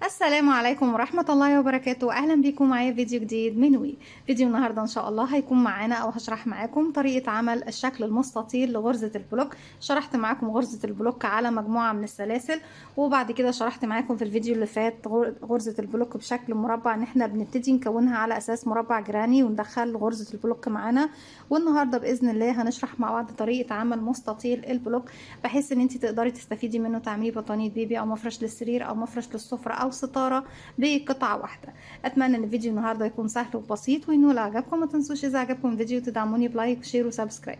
السلام عليكم ورحمة الله وبركاته. أهلا بيكم معايا فيديو جديد من فيديو النهاردة إن شاء الله هيكون معانا أو هشرح معاكم طريقة عمل الشكل المستطيل لغرزة البلوك. شرحت معاكم غرزة البلوك على مجموعة من السلاسل، وبعد كده شرحت معاكم في الفيديو اللي فات غرزة البلوك بشكل مربع، إن احنا بنبتدي نكونها على أساس مربع جراني وندخل غرزة البلوك معانا. والنهاردة بإذن الله هنشرح مع بعض طريقة عمل مستطيل البلوك، بحيث إن انت تقدري تستفيدي منه تعملي بطانية بيبي أو مفرش للسرير أو مفرش للسفرة أو ستارة بقطعة واحدة. اتمنى ان الفيديو النهارده يكون سهل وبسيط وينول اعجابكم. ما تنسوش اذا عجبكم الفيديو تدعموني بلايك وشير وسبسكرايب.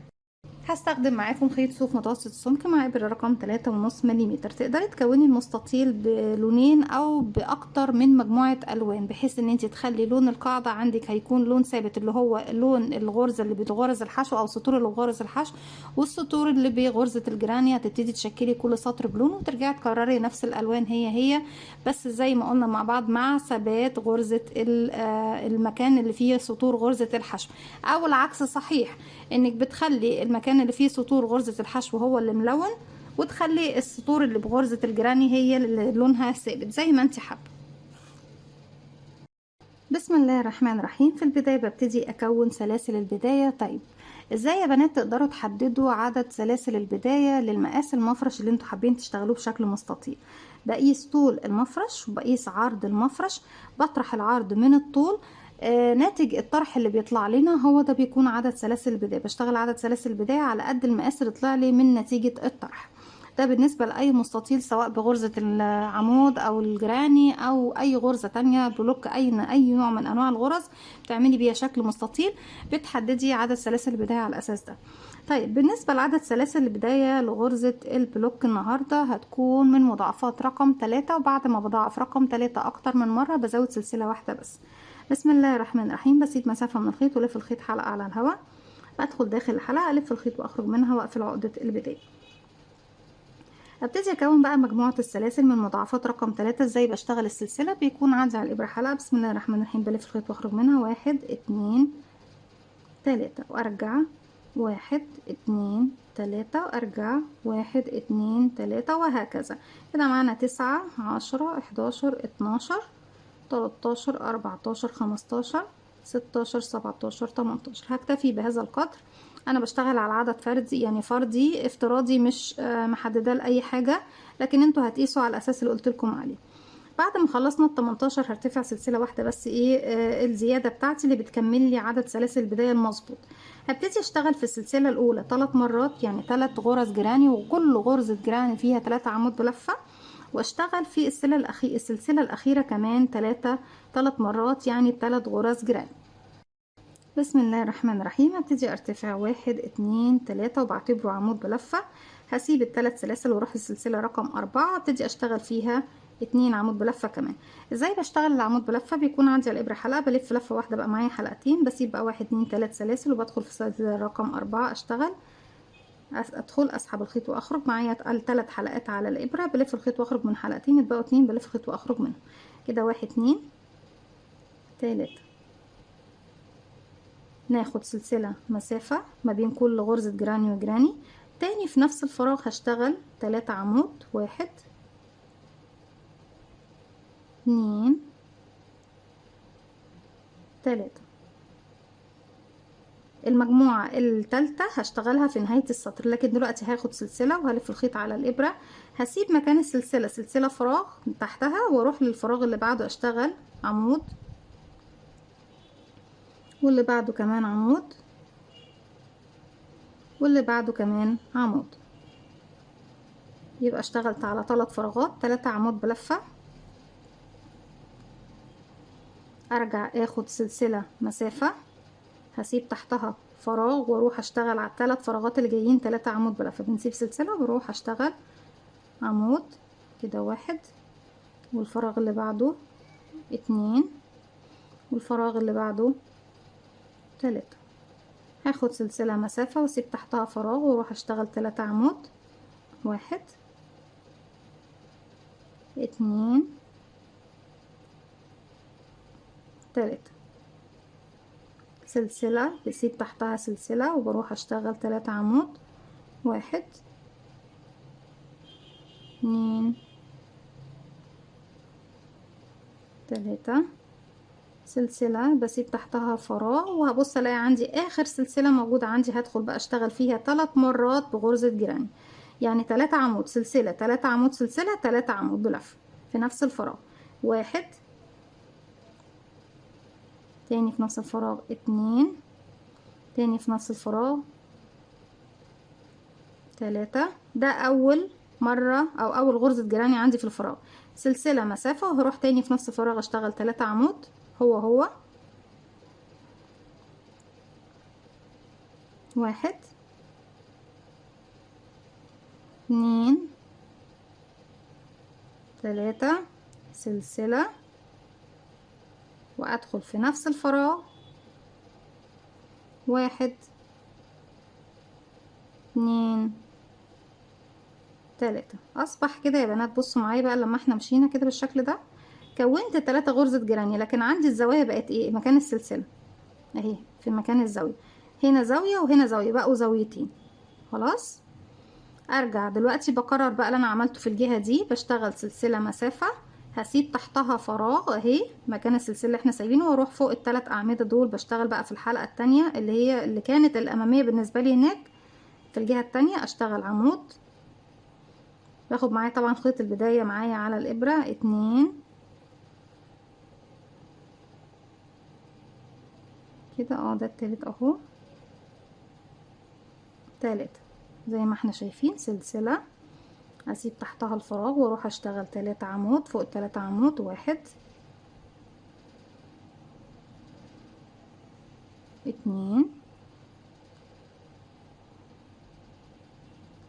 هستخدم معاكم خيط صوف متوسط السمك مع ابره رقم 3.5 ملم. تقدري تكوني المستطيل بلونين او باكتر من مجموعه الوان، بحيث ان انت تخلي لون القاعده عندك هيكون لون ثابت اللي هو لون الغرزه اللي بتغرز الحشو او سطور اللي بغرز الحشو، والسطور اللي بغرزه الجراني هتبتدي تشكلي كل سطر بلون وترجعي تكرري نفس الالوان هي بس زي ما قلنا مع بعض مع ثبات غرزه المكان اللي فيه سطور غرزه الحشو. او العكس صحيح، انك بتخلي المكان اللي فيه سطور غرزة الحشو هو اللي ملون، وتخلي السطور اللي بغرزة الجراني هي اللي لونها ثابت زي ما انت حابة. بسم الله الرحمن الرحيم. في البداية ببتدي اكون سلاسل البداية. طيب ازاي يا بنات تقدروا تحددوا عدد سلاسل البداية للمقاس المفرش اللي انتوا حابين تشتغلوه بشكل مستطيل؟ بقيس طول المفرش وبقيس عرض المفرش، بطرح العرض من الطول. ناتج الطرح اللي بيطلع لنا هو ده بيكون عدد سلاسل البداية. بشتغل عدد سلاسل البداية على قد المقاس اللي طلع لي من نتيجة الطرح. ده بالنسبة لأي مستطيل سواء بغرزة العمود أو الجراني أو أي غرزة تانية بلوك، أي نوع من أنواع الغرز بتعملي بيها شكل مستطيل بتحددي عدد سلاسل البداية على الأساس ده. طيب بالنسبة لعدد سلاسل البداية لغرزة البلوك النهاردة هتكون من مضاعفات رقم 3، وبعد ما بضاعف رقم 3 أكتر من مرة بزود سلسلة واحدة بس. بسم الله الرحمن الرحيم. بسيب مسافة من الخيط ولف الخيط حلقة على الهواء، بدخل داخل الحلقة ألف الخيط وأخرج منها وأقفل عقدة البداية. ابتدي اكون بقى مجموعة السلاسل من مضاعفات رقم 3. ازاي بشتغل السلسلة؟ بيكون عندي على الابرة حلقة. بسم الله الرحمن الرحيم. بلف الخيط واخرج منها 1 2 3 وارجع، 1 2 3 وارجع، 1 2 3 وهكذا. كده معانا 9 10 11 12 13 14 15 16 17 18. هكتفي بهذا القدر. انا بشتغل على عدد فردي، يعني فردي افتراضي، مش محدده لاي حاجه، لكن انتوا هتقيسوا على الاساس اللي قلت لكم عليه. بعد ما خلصنا ال 18 هرتفع سلسله واحده بس، الزياده بتاعتي اللي بتكمل لي عدد سلاسل البدايه المظبوط. هبتدي اشتغل في السلسله الاولى 3 مرات، يعني 3 غرز جراني، وكل غرزه جراني فيها 3 عمود بلفه. واشتغل في السلسله الاخيره كمان 3 مرات، يعني ب3 غرز جراني. بسم الله الرحمن الرحيم. هبتدي ارتفع 1 2 3 وبعتبره عمود بلفة. هسيب ال3 سلاسل واروح السلسلة رقم 4 ابتدي اشتغل فيها 2 عمود بلفة كمان. ازاي بشتغل العمود بلفة؟ بيكون عندي على الابرة حلقة، بلف لفة واحدة بقى معايا حلقتين، بسيب بقى 1 2 3 سلاسل وبدخل في السلسلة رقم 4 اشتغل، ادخل اسحب الخيط واخرج، معايا 3 حلقات على الابرة، بلف الخيط واخرج من حلقتين، يتبقوا 2 بلف الخيط واخرج منهم. كده 1 2 3. ناخد سلسلة مسافة ما بين كل غرزة جراني وجراني. تاني في نفس الفراغ هشتغل 3 عمود، 1 2 3. المجموعة التالتة هشتغلها في نهاية السطر، لكن دلوقتي هاخد سلسلة وهلف الخيط على الإبرة. هسيب مكان السلسلة سلسلة فراغ تحتها، واروح للفراغ اللي بعده اشتغل عمود، واللي بعده كمان عمود، واللي بعده كمان عمود. يبقى اشتغلت على 3 فراغات، 3 عمود بلفة. ارجع اخد سلسلة مسافة، هسيب تحتها فراغ واروح اشتغل على ال3 فراغات اللي جايين 3 عمود بلفة. بنسيب سلسلة وبروح اشتغل عمود. كده 1، والفراغ اللي بعده 2، والفراغ اللي بعده 3. هاخد سلسلة مسافة واسيب تحتها فراغ واروح اشتغل 3 عمود، 1 2 3. سلسلة بسيب تحتها سلسلة وبروح اشتغل 3 عمود، 1 2 3 سلسلة، بسيب تحتها فراغ وهبص الاقي عندي اخر سلسلة موجودة عندي، هدخل بقى اشتغل فيها 3 مرات بغرزة جيراني، يعني 3 عمود سلسلة 3 عمود سلسلة 3 عمود بلف في نفس الفراغ، 1 تاني في نفس الفراغ 2 تاني في نفس الفراغ 3. ده اول مرة او اول غرزة جيراني عندي في الفراغ، سلسلة مسافة وهروح تاني في نفس الفراغ اشتغل 3 عمود هو 1 2 3 سلسلة وادخل في نفس الفراغ 1 2 3. اصبح كده يا بنات، بصوا معايا بقى لما احنا مشينا كده بالشكل ده كونت 3 غرزة جيراني، لكن عندي الزوايا بقت ايه مكان السلسلة اهي في مكان الزاوية، هنا زاوية وهنا زاوية، بقوا زاويتين. خلاص ارجع دلوقتي بكرر بقى اللي انا عملته في الجهة دي، بشتغل سلسلة مسافة، هسيب تحتها فراغ اهي مكان السلسلة اللي احنا سايبينه، واروح فوق ال3 اعمدة دول بشتغل بقى في الحلقة التانية اللي هي اللي كانت الامامية بالنسبة لي هناك، في الجهة التانية اشتغل عمود، باخد معايا طبعا خيط البداية معايا على الابرة 2 كده ده التالت اهو 3 زي ما احنا شايفين، سلسلة اسيب تحتها الفراغ واروح اشتغل 3 عمود فوق ال3 عمود 1 2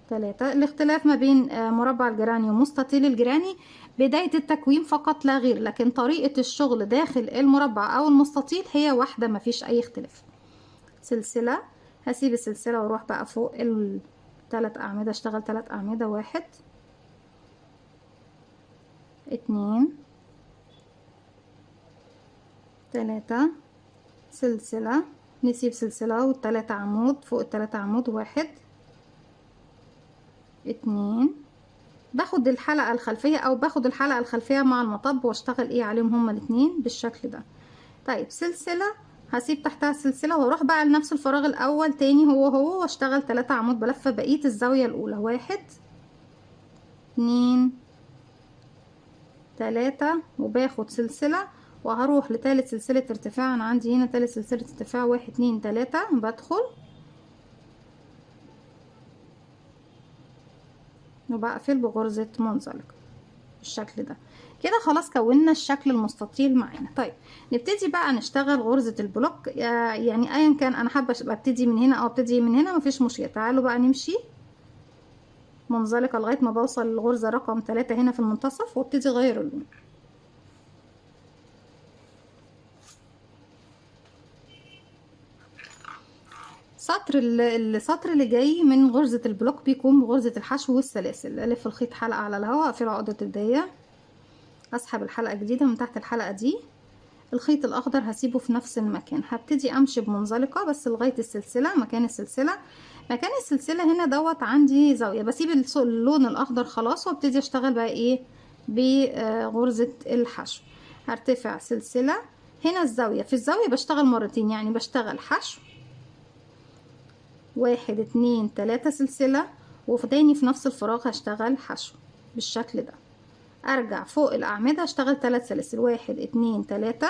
3. الاختلاف ما بين مربع الجراني ومستطيل الجراني بداية التكوين فقط لا غير، لكن طريقة الشغل داخل المربع او المستطيل هي واحدة مفيش اي اختلاف. سلسلة، هسيب السلسلة واروح بقى فوق ال3 اعمدة اشتغل 3 اعمدة 1 2 3 سلسلة، نسيب سلسلة و3 عمود فوق ال3 عمود 1 2. باخد الحلقة الخلفية او باخد الحلقة الخلفية مع المطب واشتغل ايه عليهم هما الاتنين بالشكل ده. طيب سلسلة، هسيب تحتها سلسلة واروح بقى لنفس الفراغ الاول تاني هو واشتغل 3 عمود بلف بقية الزاوية الاولى 1 2 3 وباخد سلسلة وهروح لتالت سلسلة ارتفاع، انا عندي هنا تالت سلسلة ارتفاع 1 2 3 بدخل وبقفل بغرزة منزلقة بالشكل ده. كده خلاص كوننا الشكل المستطيل معانا. طيب نبتدي بقى نشتغل غرزة البلوك، يعني ايا كان انا حابة ابتدي من هنا او ابتدي من هنا مفيش مشكلة. تعالوا بقى نمشي منزلقة لغاية ما بوصل للغرزة رقم 3 هنا في المنتصف وابتدي اغير اللون. السطر اللي جاي من غرزة البلوك بيكون بغرزة الحشو والسلاسل. الف الخيط حلقة على الهواء، اقفل عقدة الداية، اسحب الحلقة الجديدة من تحت الحلقة دي، الخيط الاخضر هسيبه في نفس المكان، هبتدي امشي بمنزلقة بس لغاية السلسلة. مكان السلسلة هنا دوت عندي زاوية، بسيب اللون الاخضر خلاص وابتدي اشتغل بقى ايه بغرزة الحشو. هرتفع سلسلة، هنا الزاوية في الزاوية بشتغل مرتين، يعني بشتغل حشو 1 2 3 سلسلة وتاني في نفس الفراغ هشتغل حشو بالشكل ده. ارجع فوق الاعمدة اشتغل 3 سلاسل 1 2 3.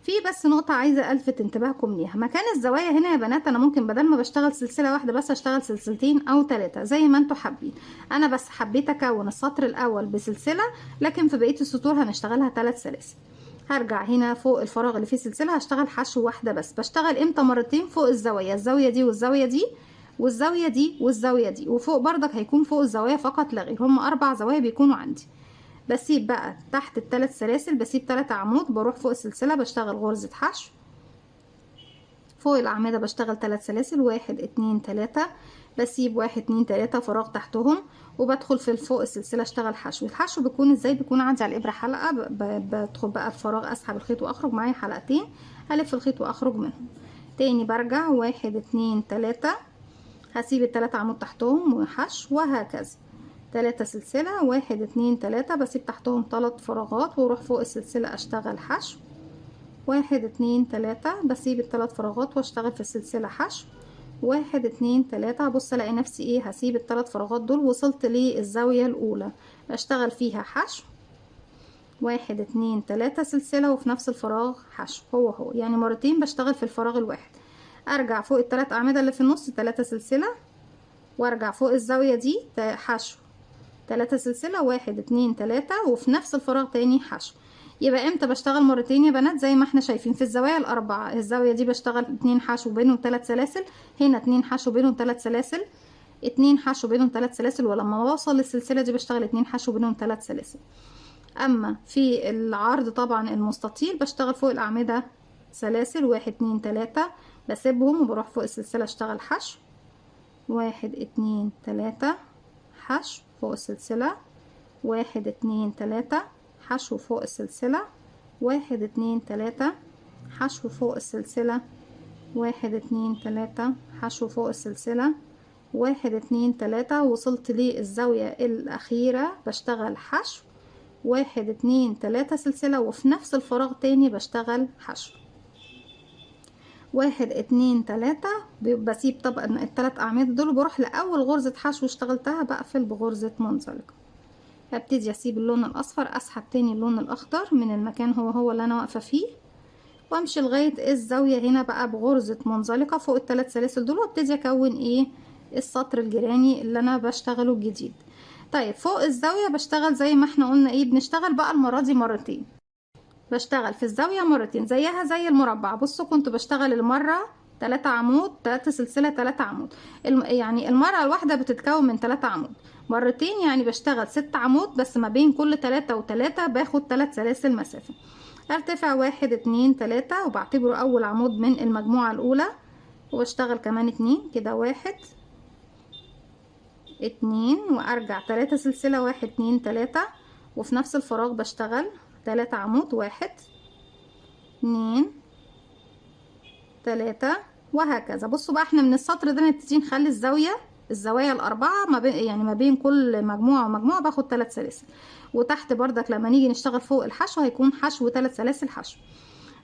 في بس نقطة عايزة الفت انتباهكم ليها، مكان الزوايا هنا يا بنات انا ممكن بدل ما بشتغل سلسلة واحدة بس اشتغل سلسلتين او 3 زي ما انتوا حابين. انا بس حبيت اكون السطر الاول بسلسلة، لكن في بقية السطور هنشتغلها 3 سلاسل. هرجع هنا فوق الفراغ اللي فيه سلسلة هشتغل حشو واحدة بس. بشتغل امتى مرتين فوق الزاوية، الزاوية دي والزاوية دي والزاوية دي والزاوية دي، وفوق برضك هيكون فوق الزوايا فقط لا غير، هم 4 زوايا بيكونوا عندي. بسيب بقى تحت ال3 سلاسل، بسيب 3 عمود بروح فوق السلسلة بشتغل غرزة حشو فوق الأعمدة بشتغل 3 سلاسل 1 2 3. بسيب 1 2 3 فراغ تحتهم وبدخل في فوق السلسلة اشتغل حشو. الحشو بيكون ازاي؟ بيكون عندي على الإبرة حلقة، بدخل بقى الفراغ اسحب الخيط واخرج معايا حلقتين، الف الخيط واخرج منهم تاني، برجع 1 2 3 هسيب ال3 عمود تحتهم وحشو وهكذا. 3 سلسلة، 1 2 3، بسيب تحتهم 3 فراغات واروح فوق السلسلة اشتغل حشو، 1 2 3، بسيب ال3 فراغات واشتغل في السلسلة حشو، 1 2 3. هبص الاقي نفسي ايه، هسيب ال3 فراغات دول، وصلت للزاوية الاولى اشتغل فيها حشو، 1 2 3 سلسلة، وفي نفس الفراغ حشو، هو يعني مرتين بشتغل في الفراغ الواحد. ارجع فوق ال3 اعمدة اللي في النص 3 سلسلة، وارجع فوق الزاوية دي حشو، 3 سلسلة، 1 2 3، وفي نفس الفراغ تاني حشو. يبقى امتى بشتغل مرتين يا بنات؟ زي ما احنا شايفين في الزوايا الاربعة، الزاوية دي بشتغل 2 حشو بينهم 3 سلاسل، هنا 2 حشو بينهم 3 سلاسل، 2 حشو بينهم 3 سلاسل، ولما بوصل للسلسلة دي بشتغل 2 حشو بينهم 3 سلاسل. اما في العرض طبعا المستطيل بشتغل فوق الاعمدة سلاسل، 1 2 3، بسيبهم وبروح فوق السلسلة اشتغل حشو، 1 2 3، حشو فوق السلسلة، 1 2 3، حشو فوق السلسلة، 1 2 3، حشو فوق السلسلة، 1 2 3، حشو فوق السلسلة، 1 2 3، وصلت للزاوية الأخيرة بشتغل حشو، 1 2 3 سلسلة، وفي نفس الفراغ تاني بشتغل حشو، 1 2 3، بسيب طبقا ال3 أعمدة دول، بروح لأول غرزة حشو اشتغلتها بقفل بغرزة منزلقة. هبتدي اسيب اللون الاصفر، اسحب تاني اللون الاخضر من المكان هو اللي انا واقفه فيه، وامشي لغايه الزاويه هنا بقى بغرزه منزلقه فوق ال3 سلاسل دول، وابتدي اكون ايه السطر الجيراني اللي انا بشتغله الجديد. طيب فوق الزاويه بشتغل زي ما احنا قلنا ايه، بنشتغل بقى المره دي مرتين، بشتغل في الزاويه مرتين زيها زي المربع. بصوا كنت بشتغل المره 3 عمود، 3 سلسله، 3 عمود، يعني المرة الواحدة بتتكون من 3 عمود، مرتين يعني بشتغل 6 عمود، بس ما بين كل 3 و3 باخد 3 سلاسل مسافة. ارتفع 1 2 3، وبعتبره اول عمود من المجموعة الاولى، واشتغل كمان 2 كده، 1 2، وارجع 3 سلسلة، 1 2 3، وفي نفس الفراغ بشتغل 3 عمود، 1 2 3، وهكذا. بصوا بقى احنا من السطر ده نبتدي نخلي الزوايا الاربعه ما بين، يعني ما بين كل مجموعه ومجموعه باخد 3 سلاسل، وتحت بردك لما نيجي نشتغل فوق الحشو هيكون حشو 3 سلاسل حشو.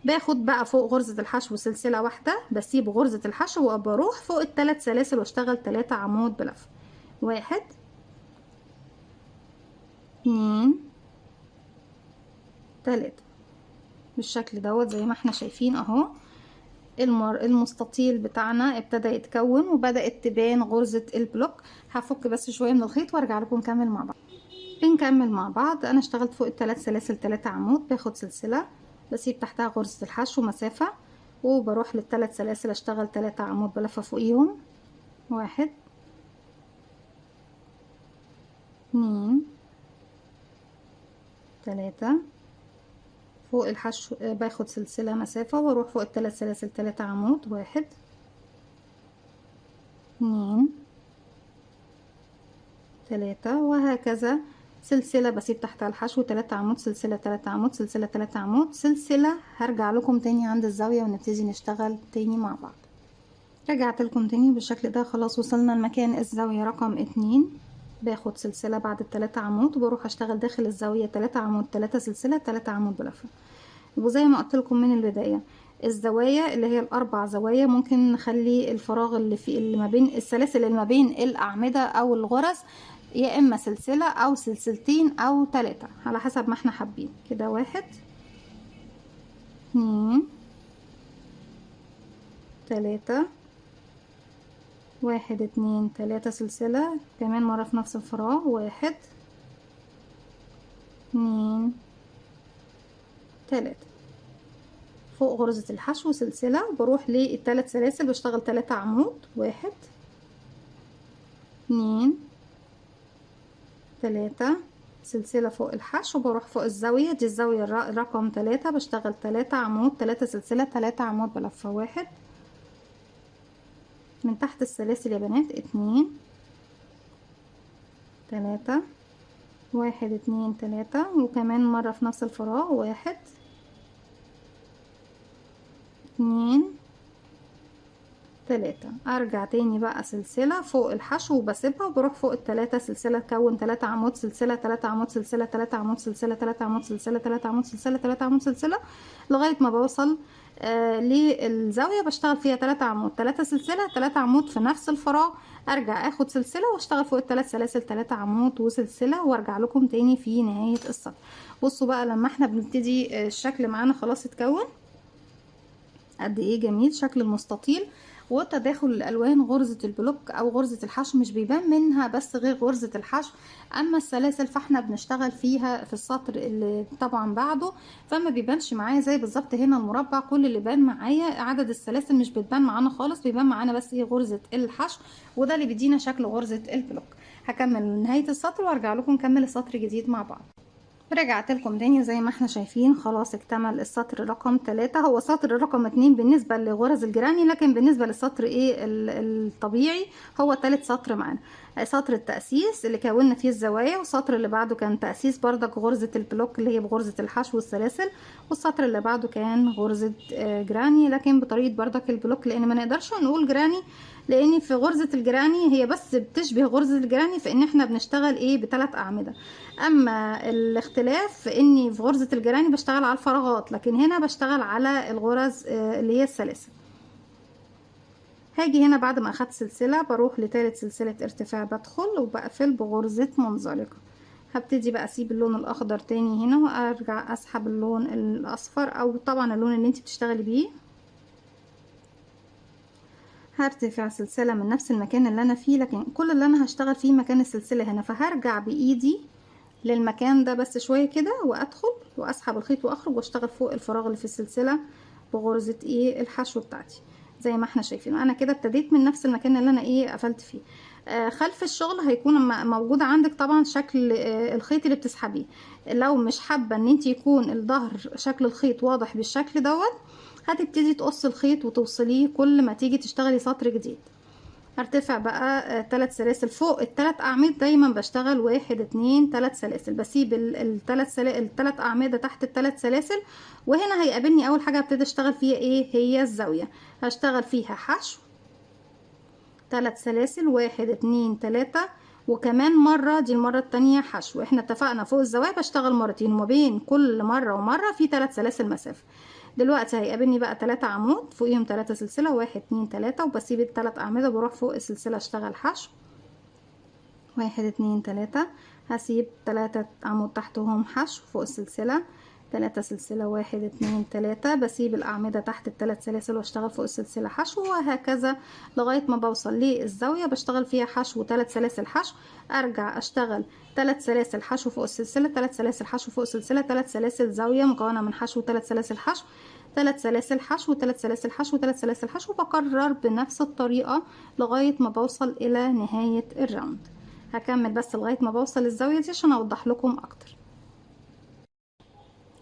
باخد بقى فوق غرزه الحشو سلسله واحده، بسيب غرزه الحشو وبروح فوق ال3 سلاسل واشتغل 3 عمود بلف، 1 2 3، بالشكل دوت زي ما احنا شايفين اهو. المستطيل بتاعنا ابتدى يتكون وبدأت تبان غرزة البلوك. هفك بس شوية من الخيط وارجع لكم نكمل مع بعض. بنكمل مع بعض. انا اشتغلت فوق ال3 سلاسل 3 عمود، باخد سلسلة بسيب تحتها غرزة الحشو مسافة، وبروح لل3 سلاسل اشتغل 3 عمود بلفة فوقيهم، 1 2 3، فوق الحشو باخد سلسلة مسافة واروح فوق ال3 سلاسل 3 عمود، 1 2 3، وهكذا سلسلة بسيب تحتها الحشو، 3 عمود، سلسلة، 3 عمود، سلسلة، 3 عمود، سلسلة. هرجع لكم تاني عند الزاوية ونبتدي نشتغل تاني مع بعض. رجعت لكم تاني بالشكل ده. خلاص وصلنا لمكان الزاوية رقم 2، باخد سلسلة بعد ال3 عمود وبروح اشتغل داخل الزاوية 3 عمود، 3 سلسلة، 3 عمود بلفة. وزي ما قلت لكم من البداية، الزوايا اللي هي الاربع زوايا ممكن نخلي الفراغ اللي ما بين السلاسل اللي ما بين الاعمدة او الغرز يا اما سلسلة او سلسلتين او 3 على حسب ما احنا حابين. كده 1 2 3، 1 2 3 سلسلة كمان مرة في نفس الفراغ، 1 2 3، فوق غرزة الحشو سلسلة، بروح لل3 سلاسل بشتغل 3 عمود، 1 2 3، سلسلة فوق الحشو، بروح فوق الزاوية دي الزاوية رقم 3 بشتغل 3 عمود، 3 سلسلة، 3 عمود بلفة، 1 من تحت السلاسل يا بنات، 2 3، 1 2 3، وكمان مرة في نفس الفراغ، 1 2 تلاتة. ارجع تاني بقى سلسلة فوق الحشو وبسيبها وبروح فوق التلاتة سلسلة، تكون 3 عمود سلسلة، 3 عمود سلسلة، 3 عمود سلسلة، 3 عمود سلسلة، 3 عمود سلسلة، 3 عمود سلسلة، لغاية ما بوصل للزاوية بشتغل فيها 3 عمود، 3 سلسلة، 3 عمود في نفس الفراغ، ارجع اخد سلسلة واشتغل فوق الثلاث سلاسل 3 عمود وسلسلة، وارجع لكم تاني في نهاية السطر. بصوا بقى لما احنا بنبتدي الشكل معانا خلاص اتكون قد ايه جميل شكل المستطيل، وتداخل الالوان. غرزة البلوك او غرزة الحشو مش بيبان منها بس غير غرزة الحشو، اما السلاسل فاحنا بنشتغل فيها في السطر اللي طبعا بعده، فما بيبانش معايا زي بالظبط هنا المربع. كل اللي بان معايا عدد السلاسل، مش بتبان معانا خالص، بيبان معانا بس هي غرزة الحشو، وده اللي بيدينا شكل غرزة البلوك. هكمل نهاية السطر وارجع لكم نكمل السطر جديد مع بعض. رجعت لكم تاني زي ما احنا شايفين خلاص اكتمل السطر رقم 3. هو سطر رقم 2 بالنسبة لغرز الجراني، لكن بالنسبة للسطر ايه الطبيعي هو تالت سطر معانا. سطر التأسيس اللي كونا فيه الزوايا، والسطر اللي بعده كان تأسيس بردك غرزة البلوك اللي هي بغرزة الحشو والسلاسل، والسطر اللي بعده كان غرزة جراني لكن بطريقة بردك البلوك، لان ما نقدرش نقول جراني لان في غرزة الجراني هي بس بتشبه غرزة الجراني في ان احنا بنشتغل ايه بثلاث اعمدة. اما الاختلاف في اني في غرزة الجراني بشتغل على الفراغات، لكن هنا بشتغل على الغرز اللي هي السلاسل. هاجي هنا بعد ما اخدت سلسلة بروح لتالت سلسلة ارتفاع، بدخل وبقفل بغرزة منزلقة. هبتدي بقى اسيب اللون الاخضر تاني هنا وارجع اسحب اللون الاصفر او طبعا اللون اللي انت بتشتغلي بيه. هرتفع سلسلة من نفس المكان اللي انا فيه، لكن كل اللي انا هشتغل فيه مكان السلسلة هنا، فهرجع بايدي للمكان ده بس شوية كده وادخل واسحب الخيط واخرج واشتغل فوق الفراغ اللي في السلسلة بغرزة ايه الحشو بتاعتي. زي ما احنا شايفين انا كده ابتديت من نفس المكان اللي انا ايه قفلت فيه. خلف الشغل هيكون موجود عندك طبعا شكل الخيط اللي بتسحبيه. لو مش حابة ان انت يكون الظهر شكل الخيط واضح بالشكل دوت، هتبتدي تقص الخيط وتوصليه كل ما تيجي تشتغلي سطر جديد. هرتفع بقى 3 سلاسل فوق الثلاث اعمده. دايما بشتغل 1 2 3 سلاسل، بسيب الثلاث اعمده تحت الثلاث سلاسل، وهنا هيقابلني اول حاجه ابتدي اشتغل فيها ايه هي الزاويه. هشتغل فيها حشو 3 سلاسل 1 2 3، وكمان مره دي المره التانية حشو. احنا اتفقنا فوق الزوايا بشتغل مرتين، وما بين كل مره ومره في 3 سلاسل مسافه. دلوقتي هيقابلني بقى 3 عمود فوقيهم 3 سلسله 1 2 3، وبسيب الثلاث اعمده بروح فوق السلسله اشتغل حشو 1 2 3. هسيب 3 عمود تحتهم حشو فوق السلسله 3 سلسله 1 2 3، بسيب الاعمده تحت الثلاث سلاسل واشتغل فوق السلسله حشو، وهكذا لغايه ما بوصل للزاويه بشتغل فيها حشو 3 سلاسل حشو. ارجع اشتغل 3 سلاسل حشو فوق السلسله 3 سلاسل حشو فوق السلسله 3 سلاسل زاويه مكونه من حشو 3 سلاسل حشو 3 سلاسل حشو 3 سلاسل حشو 3 سلاسل حشو. بكرر بنفس الطريقه لغايه ما بوصل الى نهايه الراوند. هكمل بس لغايه ما بوصل للزاويه دي عشان اوضح لكم اكتر.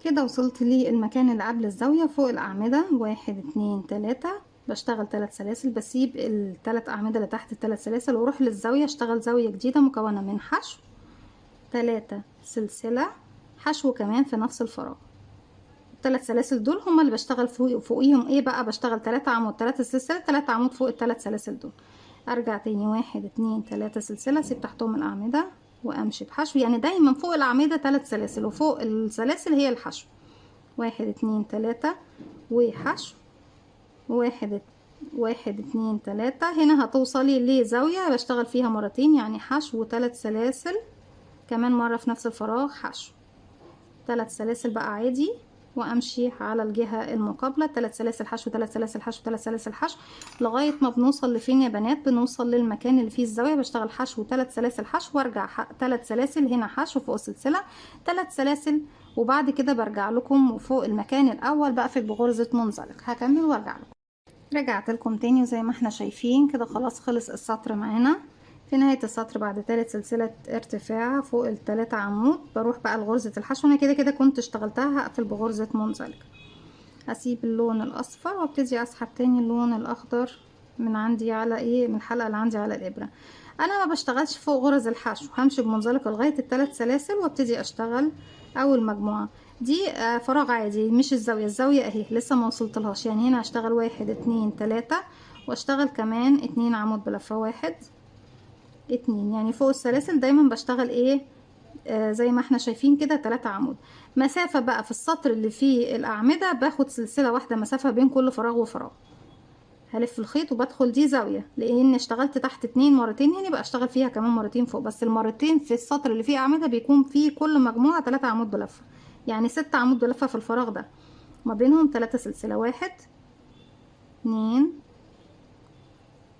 كده وصلت للمكان اللي قبل الزاوية فوق الأعمدة 1 2 3، بشتغل 3 سلاسل، بسيب الثلاث أعمدة اللي تحت الثلاث سلاسل واروح للزاوية اشتغل زاوية جديدة مكونة من حشو 3 سلسلة حشو كمان في نفس الفراغ. الثلاث سلاسل دول هما اللي بشتغل فوقيهم ايه بقى، بشتغل 3 عمود 3 سلسلة 3 عمود فوق الثلاث سلاسل دول. ارجع تاني 1 2 3 سلسلة، اسيب تحتهم الأعمدة وامشي بحشو، يعني دايما فوق الأعمدة 3 سلاسل وفوق السلاسل هي الحشو 1 2 3 وحشو 1 1 2 3. هنا هتوصلي لزاوية بشتغل فيها مرتين، يعني حشو 3 سلاسل كمان مرة في نفس الفراغ حشو 3 سلاسل بقى عادي، وامشي على الجهة المقابلة 3 سلاسل حشو 3 سلاسل حشو 3 سلاسل حشو لغاية ما بنوصل لفين يا بنات، بنوصل للمكان اللي فيه الزاوية. بشتغل حشو 3 سلاسل حشو وارجع 3 سلاسل هنا حشو فوق السلسلة 3 سلاسل، وبعد كده برجع لكم فوق المكان الاول بقفل بغرزة منزلق. هكمل وارجع لكم. رجعت لكم تاني وزي ما احنا شايفين كده خلاص خلص السطر معانا. في نهاية السطر بعد تالت سلسلة ارتفاع فوق التلاتة عمود بروح بقى لغرزة الحشو. انا كده كده كنت اشتغلتها هقفل بغرزة منزلق. هسيب اللون الاصفر وابتدي اسحب تاني اللون الاخضر من عندي على ايه من الحلقة اللي عندي على الابرة. انا ما بشتغلش فوق غرز الحشو، همشي بمنزلقة لغاية الثلاث سلاسل وابتدي اشتغل اول مجموعة دي فراغ عادي مش الزاوية. الزاوية اهي لسه ما وصلتلهاش، يعني هنا هشتغل 1 2 3 واشتغل كمان 2 عمود بلفة، 1 2. يعني فوق السلاسل دايما بشتغل ايه زي ما احنا شايفين كده 3 عمود. مسافة بقى في السطر اللي فيه الأعمدة باخد سلسلة واحدة مسافة بين كل فراغ وفراغ. هلف الخيط وبدخل دي زاوية، لان اشتغلت تحت 2 مرتين هنا، بقى اشتغل فيها كمان مرتين فوق، بس المرتين في السطر اللي فيه أعمدة بيكون فيه كل مجموعة 3 عمود بلفة، يعني 6 عمود بلفة في الفراغ ده، ما بينهم 3 سلسلة، 1 2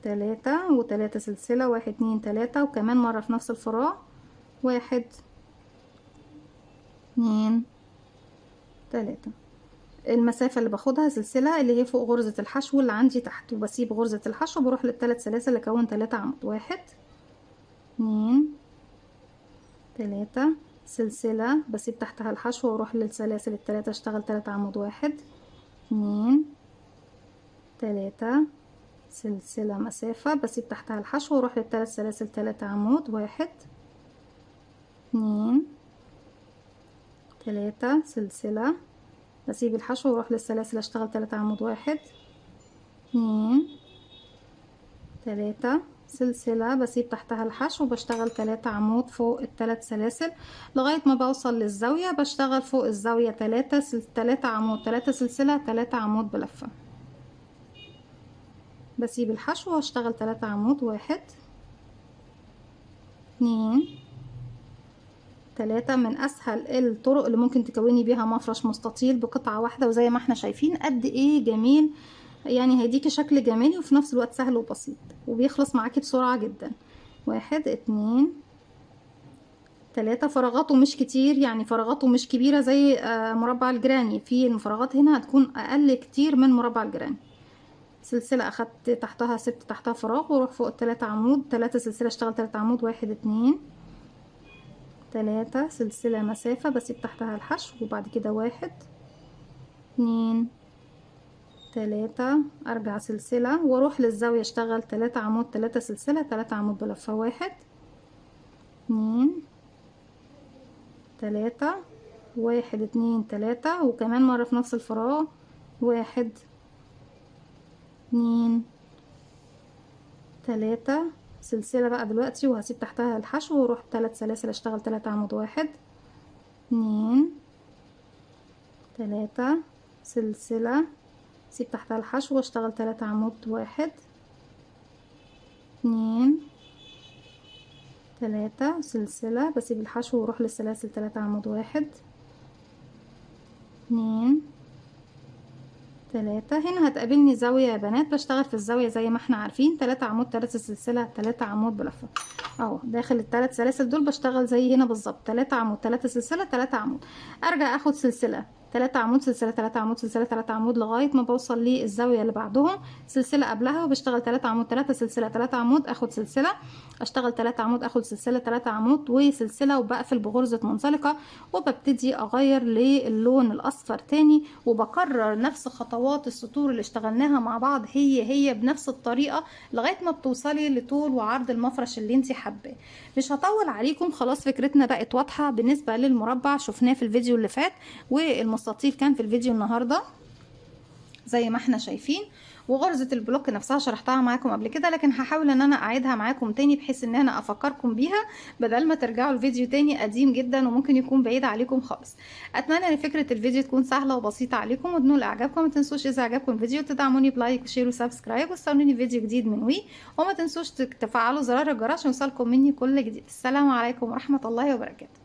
3 و3 سلسلة، 1 2 3، وكمان مرة في نفس الفراغ، 1 2 3. المسافة اللي باخدها سلسلة اللي هي فوق غرزة الحشو اللي عندي تحت، وبسيب غرزة الحشو بروح للثلاث سلاسل اكون 3 عمود، 1 2 3 سلسلة بسيب تحتها الحشو واروح للسلاسل الثلاثة اشتغل 3 عمود، 1 2 3 سلسلة مسافة بسيب تحتها الحشو واروح للثلاث سلاسل 3 عمود، 1 2 3 سلسلة بسيب الحشو واروح للسلاسل اشتغل 3 عمود، 1 2 3 سلسلة بسيب تحتها الحشو وبشتغل 3 عمود فوق الثلاث سلاسل لغاية ما بوصل للزاوية، بشتغل فوق الزاوية 3 عمود، 3 سلسلة، 3 عمود بلفة، بسيب الحشو واشتغل 3 عمود، 1 2 3. من اسهل الطرق اللي ممكن تكوني بيها مفرش مستطيل بقطعة واحدة، وزي ما احنا شايفين قد ايه جميل، يعني هيديكي شكل جمالي وفي نفس الوقت سهل وبسيط وبيخلص معاكي بسرعة جدا. 1 2 3. فراغاته مش كتير، يعني فراغاته مش كبيرة زي مربع الجراني، في الفراغات هنا هتكون اقل كتير من مربع الجراني. سلسلة اخدت تحتها، سبت تحتها فراغ واروح فوق 3 عمود، 3 سلسلة اشتغل 3 عمود، 1 2 3 سلسلة مسافة بسيب تحتها الحشو، وبعد كده 1 2 3 ارجع سلسلة واروح للزاوية اشتغل 3 عمود، 3 سلسلة، 3 عمود بلفة، 1 2 3 1 2 3، وكمان مرة في نفس الفراغ، 1 2 3 سلسلة بقى دلوقتي وهسيب تحتها الحشو واروح 3 سلاسل اشتغل 3 عمود، 1 2 3 سلسلة سيب تحتها الحشو واشتغل 3 عمود، 1 2 3 سلسلة بسيب الحشو واروح للسلاسل 3 عمود، 1 2 3. هنا هتقابلني زاوية يا بنات، بشتغل في الزاوية زي ما احنا عارفين 3 عمود، 3 سلسلة، 3 عمود بلفة اهو داخل الثلاث سلاسل دول، بشتغل زي هنا بالظبط 3 عمود، 3 سلسلة، 3 عمود، ارجع اخد سلسلة 3 عمود، سلسلة، 3 عمود، سلسلة، 3 عمود لغاية ما بوصل للزاوية اللي بعدهم، سلسلة قبلها وبشتغل 3 عمود، 3 سلسلة، 3 عمود، اخد سلسلة اشتغل 3 عمود، اخد سلسلة، 3 عمود وسلسلة، وبقفل بغرزة منزلقة وببتدي اغير للون الاصفر تاني، وبكرر نفس خطوات السطور اللي اشتغلناها مع بعض هي بنفس الطريقة لغاية ما بتوصلي لطول وعرض المفرش اللي انت حباه. مش هطول عليكم، خلاص فكرتنا بقت واضحة بالنسبة للمربع، شفناه في الفيديو اللي فات، والمستطيل كان في الفيديو النهاردة زي ما احنا شايفين، وغرزة البلوك نفسها شرحتها معاكم قبل كده، لكن هحاول ان انا اعيدها معاكم تاني بحيث ان انا افكركم بيها بدل ما ترجعوا الفيديو تاني قديم جدا وممكن يكون بعيد عليكم خالص. اتمنى ان فكرة الفيديو تكون سهلة وبسيطة عليكم وتنول اعجابكم. ما تنسوش اذا عجبكم الفيديو تدعموني بلايك وشير وسبسكرايب، واستنوني فيديو جديد من وما تنسوش تفعلوا زرار الجرس عشان يوصلكم مني كل جديد. السلام عليكم ورحمة الله وبركاته.